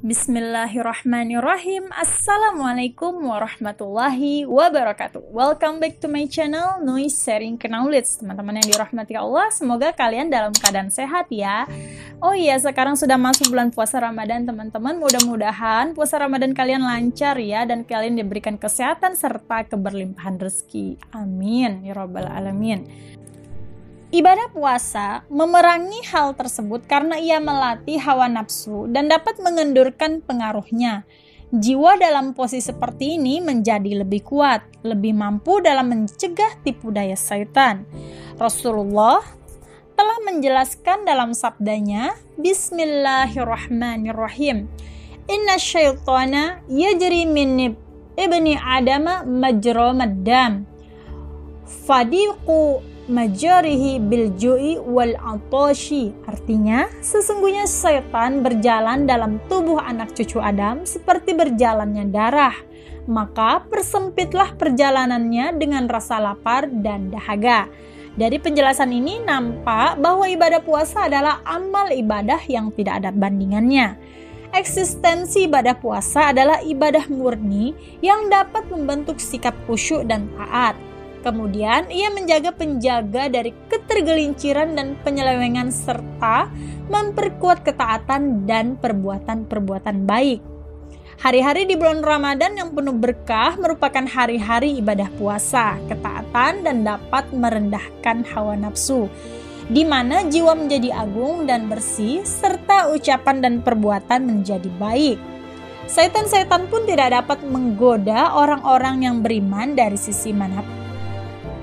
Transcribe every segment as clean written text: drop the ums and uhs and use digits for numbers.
Bismillahirrahmanirrahim. Assalamualaikum warahmatullahi wabarakatuh. Welcome back to my channel Noise Sharing Knowledge. Teman-teman yang dirahmati Allah, semoga kalian dalam keadaan sehat ya. Oh iya, sekarang sudah masuk bulan puasa Ramadan teman-teman. Mudah-mudahan puasa Ramadan kalian lancar ya, dan kalian diberikan kesehatan serta keberlimpahan rezeki. Amin ya rabbal alamin. Ibadah puasa memerangi hal tersebut karena ia melatih hawa nafsu dan dapat mengendurkan pengaruhnya. Jiwa dalam posisi seperti ini menjadi lebih kuat, lebih mampu dalam mencegah tipu daya syaitan. Rasulullah telah menjelaskan dalam sabdanya, Bismillahirrahmanirrahim. Inna syaitana yajri min ibni adama majra maddam. Fadiqu majarihi biljui wal atashi. Artinya, sesungguhnya syaitan berjalan dalam tubuh anak cucu Adam seperti berjalannya darah. Maka persempitlah perjalanannya dengan rasa lapar dan dahaga. Dari penjelasan ini nampak bahwa ibadah puasa adalah amal ibadah yang tidak ada bandingannya. Eksistensi ibadah puasa adalah ibadah murni yang dapat membentuk sikap khusyuk dan taat. Kemudian ia menjaga penjaga dari ketergelinciran dan penyelewengan serta memperkuat ketaatan dan perbuatan-perbuatan baik. Hari-hari di bulan Ramadan yang penuh berkah merupakan hari-hari ibadah puasa, ketaatan, dan dapat merendahkan hawa nafsu, di mana jiwa menjadi agung dan bersih serta ucapan dan perbuatan menjadi baik. Setan-setan pun tidak dapat menggoda orang-orang yang beriman dari sisi manapun.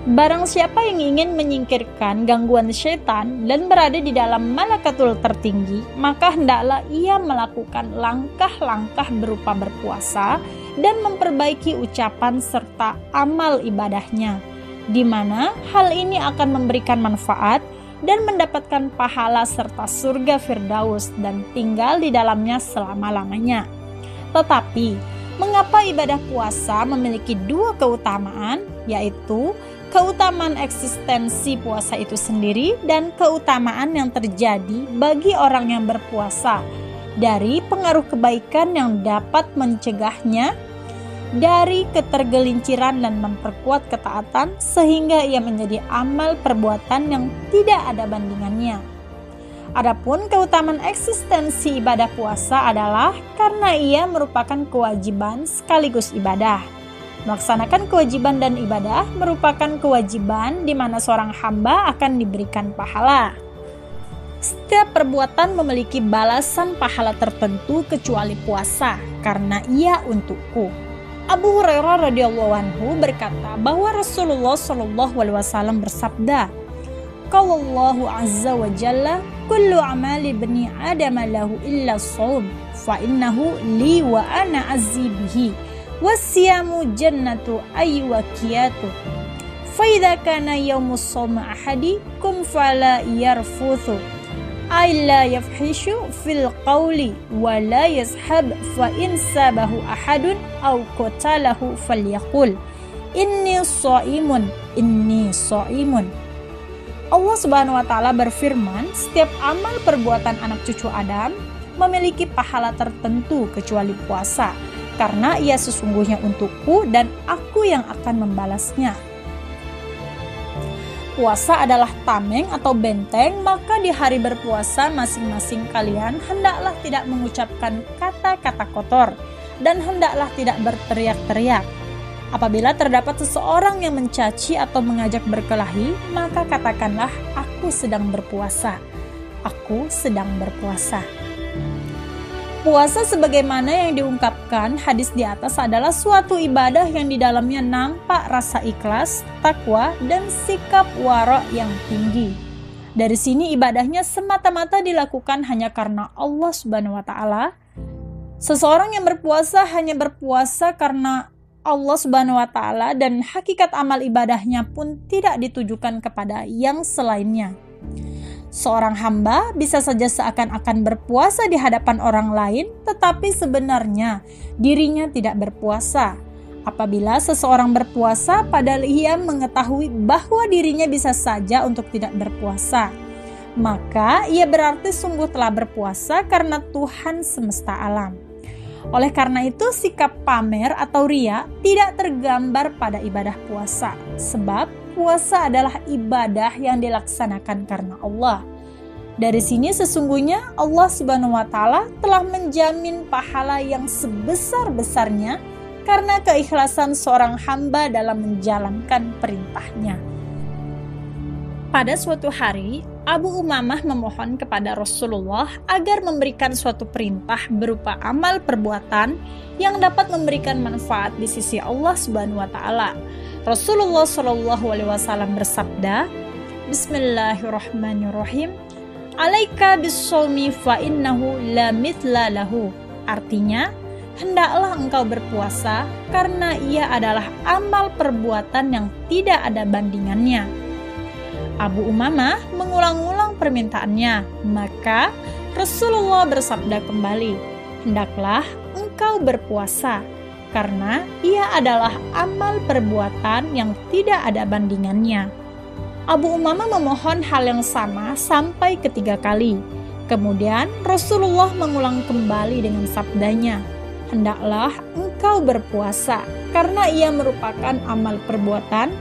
Barang siapa yang ingin menyingkirkan gangguan syaitan dan berada di dalam malakatul tertinggi, maka hendaklah ia melakukan langkah-langkah berupa berpuasa dan memperbaiki ucapan serta amal ibadahnya, di mana hal ini akan memberikan manfaat dan mendapatkan pahala serta surga Firdaus dan tinggal di dalamnya selama-lamanya. Tetapi, mengapa ibadah puasa memiliki dua keutamaan, yaitu keutamaan eksistensi puasa itu sendiri dan keutamaan yang terjadi bagi orang yang berpuasa dari pengaruh kebaikan yang dapat mencegahnya dari ketergelinciran dan memperkuat ketaatan sehingga ia menjadi amal perbuatan yang tidak ada bandingannya. Adapun keutamaan eksistensi ibadah puasa adalah karena ia merupakan kewajiban sekaligus ibadah. Melaksanakan kewajiban dan ibadah merupakan kewajiban di mana seorang hamba akan diberikan pahala. Setiap perbuatan memiliki balasan pahala tertentu kecuali puasa, karena ia untukku. Abu Hurairah radhiyallahu anhu berkata bahwa Rasulullah shallallahu alaihi wasallam bersabda, "Qala Allahu azza wa jalla, kullu amali bani Adam lahu illa shaum, fa innahu li wa ana azzi bihi. Wasiyamu jannatu ayyuwakiyatu. Faidha kana yawmus sawma ahadikum fala yarfuthu. Ayla yafhishu fil qawli wa la yashab fa in sabahu ahadun aw qatalahu falyaqul inni shaimun inni shaimun." Allah Subhanahu wa taala berfirman, setiap amal perbuatan anak cucu Adam memiliki pahala tertentu kecuali puasa, karena ia sesungguhnya untukku dan aku yang akan membalasnya. Puasa adalah tameng atau benteng, maka di hari berpuasa masing-masing kalian hendaklah tidak mengucapkan kata-kata kotor dan hendaklah tidak berteriak-teriak. Apabila terdapat seseorang yang mencaci atau mengajak berkelahi, maka katakanlah, aku sedang berpuasa. Aku sedang berpuasa. Puasa sebagaimana yang diungkapkan hadis di atas adalah suatu ibadah yang di dalamnya nampak rasa ikhlas, takwa, dan sikap wara' yang tinggi. Dari sini ibadahnya semata-mata dilakukan hanya karena Allah Subhanahu wa taala. Seseorang yang berpuasa hanya berpuasa karena Allah Subhanahu wa taala dan hakikat amal ibadahnya pun tidak ditujukan kepada yang selainnya. Seorang hamba bisa saja seakan-akan berpuasa di hadapan orang lain, tetapi sebenarnya dirinya tidak berpuasa. Apabila seseorang berpuasa padahal ia mengetahui bahwa dirinya bisa saja untuk tidak berpuasa, maka ia berarti sungguh telah berpuasa karena Tuhan semesta alam. Oleh karena itu, sikap pamer atau ria tidak tergambar pada ibadah puasa, sebab puasa adalah ibadah yang dilaksanakan karena Allah. Dari sini sesungguhnya Allah Subhanahu wa Ta'ala telah menjamin pahala yang sebesar-besarnya karena keikhlasan seorang hamba dalam menjalankan perintahnya. Pada suatu hari, Abu Umamah memohon kepada Rasulullah agar memberikan suatu perintah berupa amal perbuatan yang dapat memberikan manfaat di sisi Allah Subhanahu wa Ta'ala. Rasulullah Shallallahu alaihi wasallam bersabda, Bismillahirrahmanirrahim. Alaika bis-shaumi fa innahu la mithla lahu. Artinya, hendaklah engkau berpuasa karena ia adalah amal perbuatan yang tidak ada bandingannya. Abu Umamah mengulang-ulang permintaannya, maka Rasulullah bersabda kembali, hendaklah engkau berpuasa karena ia adalah amal perbuatan yang tidak ada bandingannya. Abu Umamah memohon hal yang sama sampai ketiga kali. Kemudian Rasulullah mengulang kembali dengan sabdanya, hendaklah engkau berpuasa karena ia merupakan amal perbuatan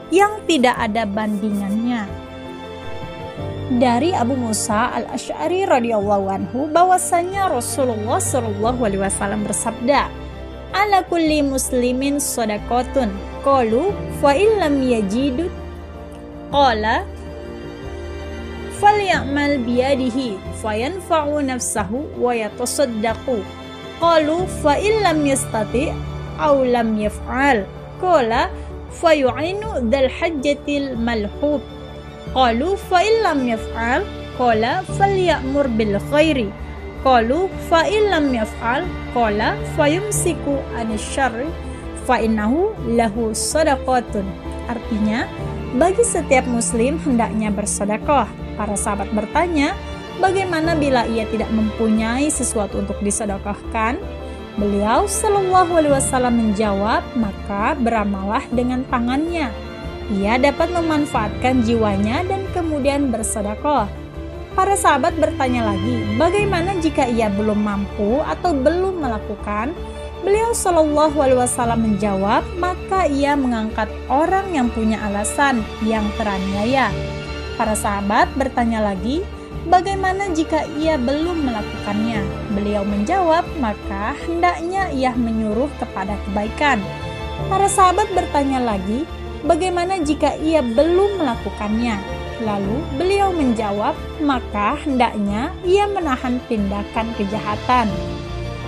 yang tidak ada bandingannya. Dari Abu Musa al-Asy'ari radhiyallahu anhu bahwasanya Rasulullah shallallahu alaihi wasallam bersabda, ala kulli muslimin shadaqatun, qalu fa illam yajidu qala falyamal biyadihi fayanfa'u nafsahu wa yatasaddaqu, qalu fa illam yastati aw lam yaf'al qala fayu'inu dzal hajjatil malhub, qalu fa illam yaf'al qala falyamur bil khairi, qalu fa illam yaf'al qala fayumsiku anisyarri fa innahu lahu shadaqatun. Artinya, bagi setiap muslim hendaknya bersedekah. Para sahabat bertanya, bagaimana bila ia tidak mempunyai sesuatu untuk disedekahkan? Beliau Shallallahu alaihi wasallam menjawab, maka beramallah dengan tangannya. Ia dapat memanfaatkan jiwanya dan kemudian bersedekah. Para sahabat bertanya lagi, bagaimana jika ia belum mampu atau belum melakukan? Beliau Shallallahu alaihi wasallam menjawab, maka ia mengangkat orang yang punya alasan yang teraniaya. Para sahabat bertanya lagi, bagaimana jika ia belum melakukannya? Beliau menjawab, maka hendaknya ia menyuruh kepada kebaikan. Para sahabat bertanya lagi, bagaimana jika ia belum melakukannya? Lalu beliau menjawab, maka hendaknya ia menahan tindakan kejahatan.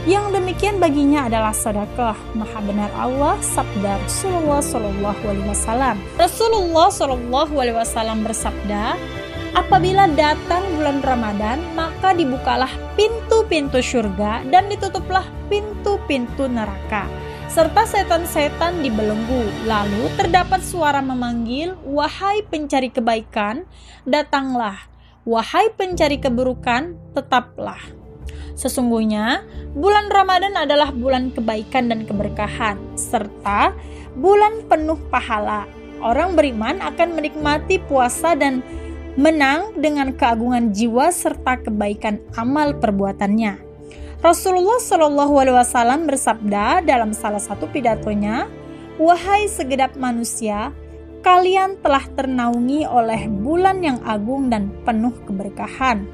Yang demikian baginya adalah sedekah. Maha benar Allah, sabda Rasulullah Shallallahu alaihi wasallam. Rasulullah Shallallahu alaihi wasallam bersabda, apabila datang bulan Ramadan, maka dibukalah pintu-pintu surga dan ditutuplah pintu-pintu neraka, serta setan-setan dibelenggu. Lalu terdapat suara memanggil, wahai pencari kebaikan, datanglah. Wahai pencari keburukan, tetaplah. Sesungguhnya, bulan Ramadan adalah bulan kebaikan dan keberkahan, serta bulan penuh pahala. Orang beriman akan menikmati puasa dan menang dengan keagungan jiwa serta kebaikan amal perbuatannya. Rasulullah Shallallahu alaihi wasallam bersabda dalam salah satu pidatonya, wahai segedap manusia, kalian telah ternaungi oleh bulan yang agung dan penuh keberkahan.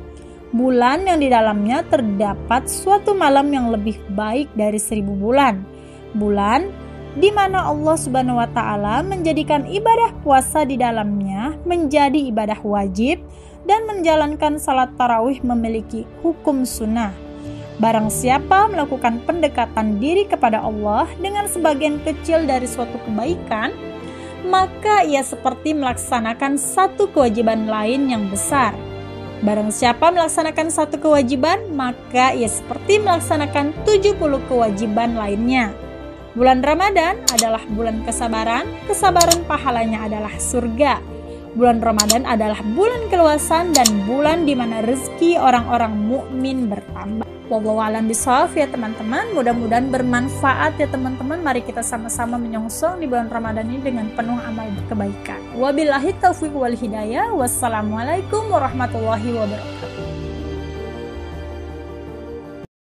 Bulan yang di dalamnya terdapat suatu malam yang lebih baik dari 1000 bulan. Bulan di mana Allah Subhanahu wa Ta'ala menjadikan ibadah puasa di dalamnya menjadi ibadah wajib dan menjalankan salat tarawih memiliki hukum sunnah. Barang siapa melakukan pendekatan diri kepada Allah dengan sebagian kecil dari suatu kebaikan, maka ia seperti melaksanakan satu kewajiban lain yang besar. Barang siapa melaksanakan satu kewajiban, maka ia seperti melaksanakan 70 kewajiban lainnya. Bulan Ramadan adalah bulan kesabaran, kesabaran pahalanya adalah surga. Bulan Ramadan adalah bulan keluasan dan bulan di mana rezeki orang-orang mukmin bertambah. Wallahu a'lam bishawab ya teman-teman. Mudah-mudahan bermanfaat ya teman-teman. Mari kita sama-sama menyongsong di bulan Ramadan ini dengan penuh amal kebaikan. Wabillahi taufiq wal hidayah. Wassalamualaikum warahmatullahi wabarakatuh.